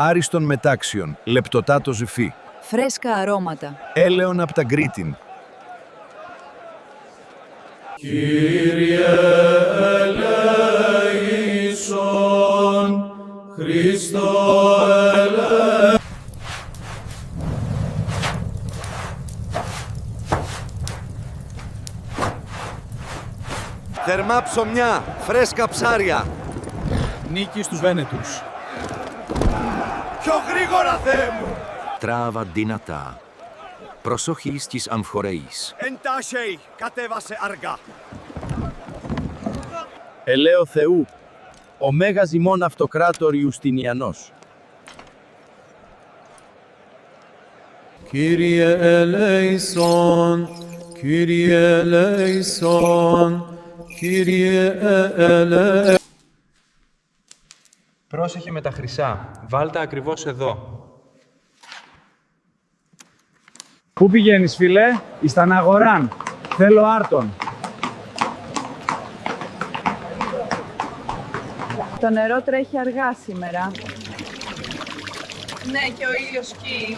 άριστον μετάξιον, λεπτοτά το ζυφί. Φρέσκα αρώματα. Έλεον απ' τα γκρίτιν. Κύριε ελέησον, Χριστό ελέησον. Θερμά ψωμιά, φρέσκα ψάρια. Νίκη στους Βένετους. Πιο γρήγορα, Θεέ μου! Τράβα δυνατά. Προσοχή στις αμφορέεις. Εντάσσεϊ, κατέβασε αργά. Ελέω Θεού, ο Μέγας ημών Αυτοκράτορ Ιουστινιανός. Κύριε ελέησον, Κύριε ελέησον, Κύριε ελέησον. Πρόσεχε με τα χρυσά. Βάλτα ακριβώς εδώ. Πού πηγαίνεις, φίλε? Εις τα Αγοράν. Θέλω άρτον. Το νερό τρέχει αργά σήμερα. Ναι, και ο ήλιος σκύει.